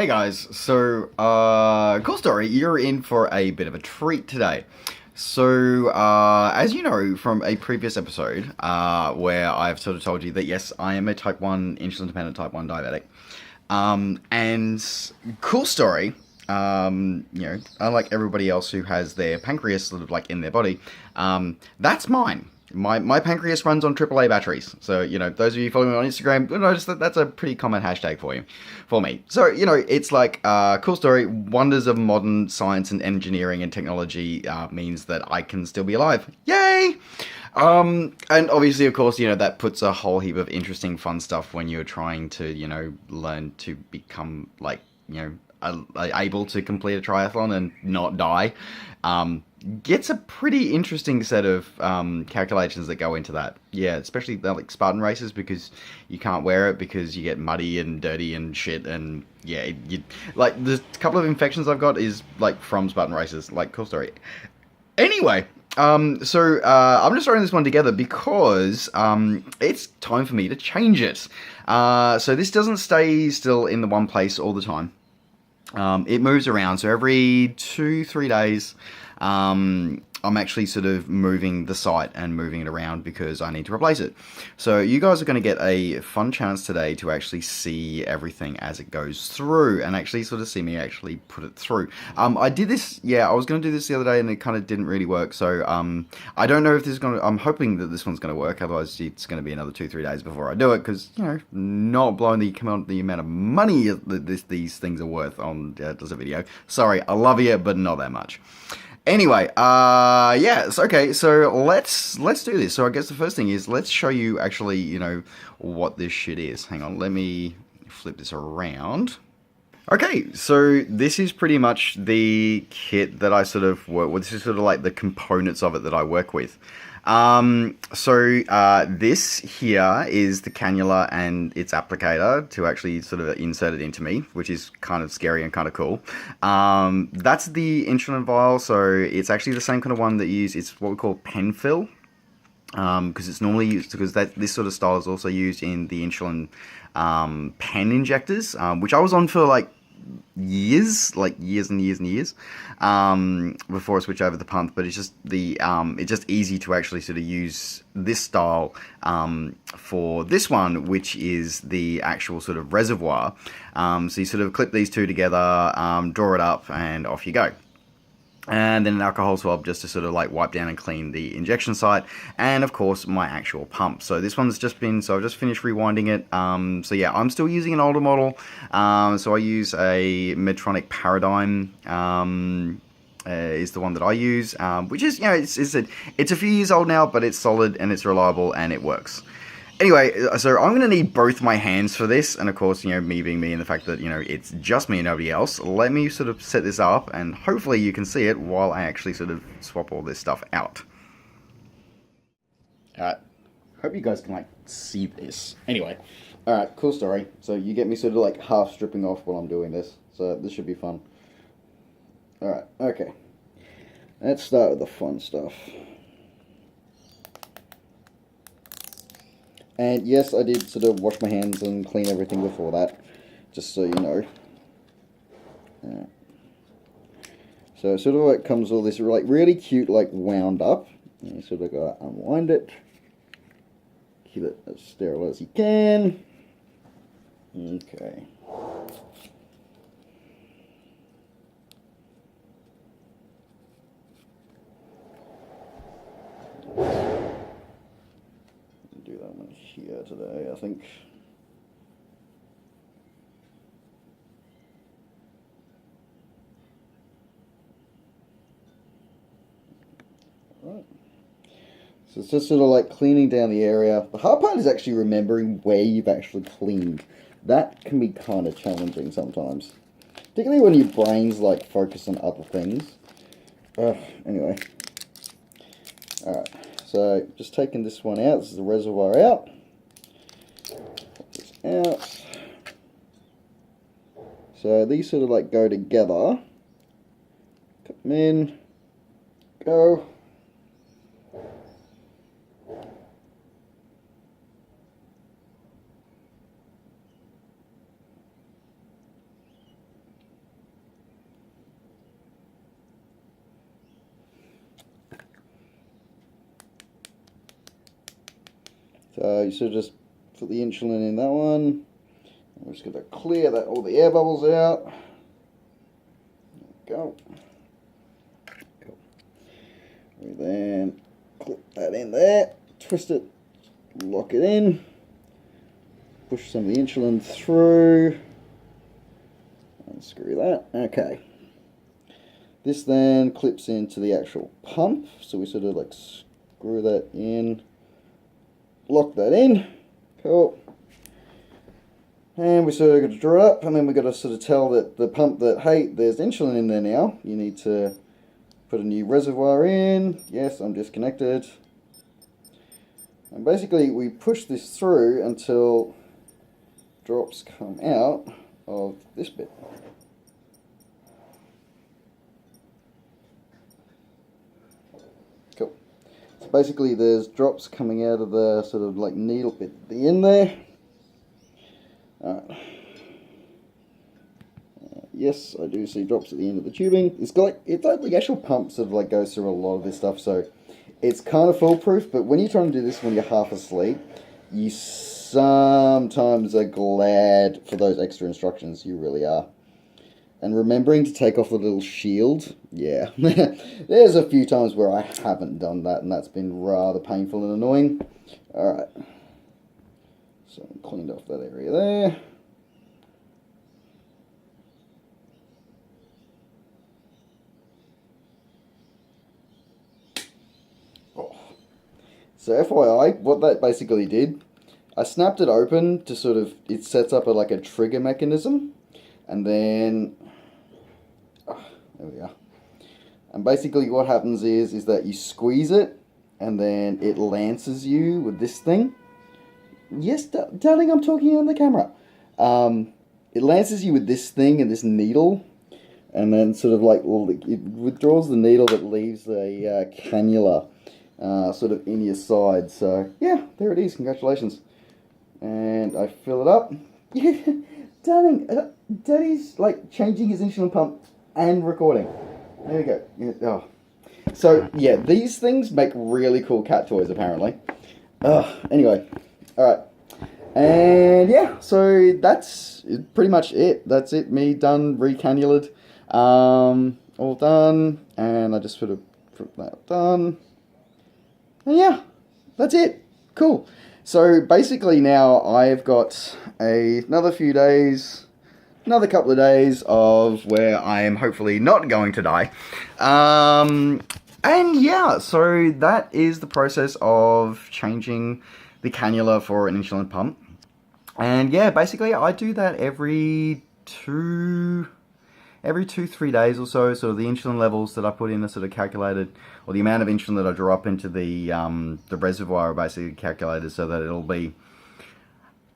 Hey guys, so cool story. You're in for a bit of a treat today. So, as you know from a previous episode, where I've sort of told you that yes, I am a type 1 insulin dependent type 1 diabetic. And cool story. Unlike everybody else who has their pancreas sort of like in their body, that's mine. My pancreas runs on AAA batteries. So, those of you following me on Instagram will notice that that's a pretty common hashtag for me. So, it's like, cool story. Wonders of modern science and engineering and technology means that I can still be alive. Yay! And obviously, of course, that puts a whole heap of interesting, fun stuff when you're trying to, learn to become like, able to complete a triathlon and not die. Gets a pretty interesting set of calculations that go into that. Yeah, especially like Spartan races because you can't wear it because you get muddy and dirty and shit. And yeah, like the couple of infections I've got is like from Spartan races. Like, cool story. Anyway, so I'm just throwing this one together because it's time for me to change it. So this doesn't stay still in the one place all the time. It moves around, so every 2-3 days, I'm actually sort of moving the site and moving it around because I need to replace it. So you guys are going to get a fun chance today to actually see everything as it goes through and actually sort of see me actually put it through. I did this, I was going to do this the other day and it kind of didn't really work. So I don't know if this is going to, I'm hoping that this one's going to work. Otherwise it's going to be another 2-3 days before I do it because, not blowing the amount of money that these things are worth on does a video. Sorry, I love you, but not that much. Anyway, yes, okay, so let's do this. So I guess the first thing is, let's show you actually, what this shit is. Hang on, let me flip this around. Okay, so this is pretty much the kit that I sort of work with. This is sort of like the components of it that I work with. This here is the cannula and its applicator to actually sort of insert it into me, which is kind of scary and kind of cool. That's the insulin vial, so it's actually the same kind of one that you use. It's what we call pen fill. Because it's normally used, because this sort of style is also used in the insulin pen injectors, which I was on for like years and years, before I switch over the pump. But it's just it's just easy to actually sort of use this style for this one, which is the actual sort of reservoir. So you sort of clip these two together, draw it up, and off you go. And then an alcohol swab just to sort of like wipe down and clean the injection site, and of course my actual pump. So this one's just been, so I've just finished rewinding it. So yeah, I'm still using an older model. So I use a Medtronic Paradigm, is the one that I use, which is, it's a few years old now, but it's solid and it's reliable and it works. Anyway, so I'm going to need both my hands for this, and of course, me being me and the fact that, it's just me and nobody else. Let me sort of set this up, and hopefully you can see it while I actually sort of swap all this stuff out. Alright, hope you guys can, see this. Anyway, alright, cool story. So you get me sort of, half stripping off while I'm doing this, so this should be fun. Alright, okay. Let's start with the fun stuff. And yes, I did sort of wash my hands and clean everything before that, just so you know. So sort of it comes all this really cute, wound up. And you sort of gotta unwind it. Keep it as sterile as you can. Okay. Do that one here today, I think. Right. So it's just sort of cleaning down the area. The hard part is actually remembering where you've actually cleaned. That can be kind of challenging sometimes. Particularly when your brain's focused on other things. Anyway. Alright. So, just taking this one out. This is the reservoir out. Pop this out. So, these sort of go together. Put them in. Go. So you sort of just put the insulin in that one. We're just going to clear that all the air bubbles out. There we go. Cool. We then clip that in there, twist it, lock it in, push some of the insulin through, and screw that. Okay. This then clips into the actual pump, so we sort of like screw that in, lock that in. Cool. And we sort of got to draw it up, and then we've got to sort of tell that the pump that, hey, there's insulin in there now. You need to put a new reservoir in. Yes, I'm disconnected. And basically we push this through until drops come out of this bit. Cool. So basically there's drops coming out of the sort of like needle bit at the end there. Alright. Yes, I do see drops at the end of the tubing. It's like the actual pump sort of like goes through a lot of this stuff, so it's kind of foolproof. But when you're trying to do this when you're half asleep, you sometimes are glad for those extra instructions. You really are. And remembering to take off the little shield, yeah. There's a few times where I haven't done that, and that's been rather painful and annoying. Alright. So I cleaned off that area there. Oh. So FYI, what that basically did, I snapped it open to sort of, it sets up like a trigger mechanism, and then, there we are. And basically what happens is that you squeeze it, and then it lances you with this thing. Yes, darling, I'm talking on the camera. It lances you with this thing and this needle, and then sort of like it withdraws the needle that leaves the cannula sort of in your side. So yeah, there it is. Congratulations. And I fill it up. Yeah, darling, Daddy's like changing his insulin pump and recording. There we go. Yeah, oh. So yeah, these things make really cool cat toys apparently. Anyway. Alright, and yeah, so that's pretty much it. That's it, me done, recannulated, all done, and I just sort of put that done, and yeah, that's it, cool. So basically now I've got another few days, another couple of days of where I am hopefully not going to die, and yeah, so that is the process of changing the cannula for an insulin pump. And yeah, basically I do that every 3 days or so. Sort of the insulin levels that I put in are sort of calculated, or the amount of insulin that I draw up into the reservoir are basically calculated so that it'll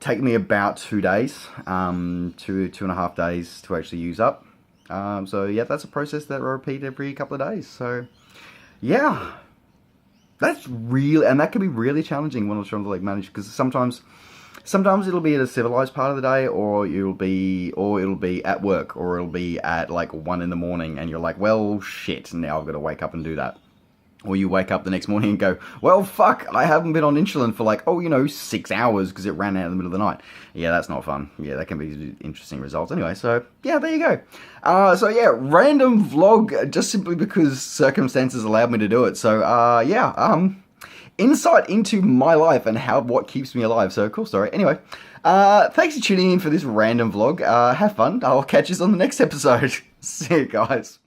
take me about 2 days, 2.5 days to actually use up. So yeah, that's a process that I repeat every couple of days. So yeah. That's real, and that can be really challenging when I'm trying to like manage, because sometimes it'll be at a civilized part of the day, or it'll be at work, or it'll be at like 1 in the morning, and you're like, well, shit, now I've got to wake up and do that. Or you wake up the next morning and go, well, fuck, I haven't been on insulin for like, 6 hours because it ran out in the middle of the night. Yeah, that's not fun. Yeah, that can be interesting results. Anyway, so yeah, there you go. So yeah, random vlog just simply because circumstances allowed me to do it. So yeah, insight into my life and what keeps me alive. So cool story. Anyway, thanks for tuning in for this random vlog. Have fun. I'll catch you on the next episode. See you guys.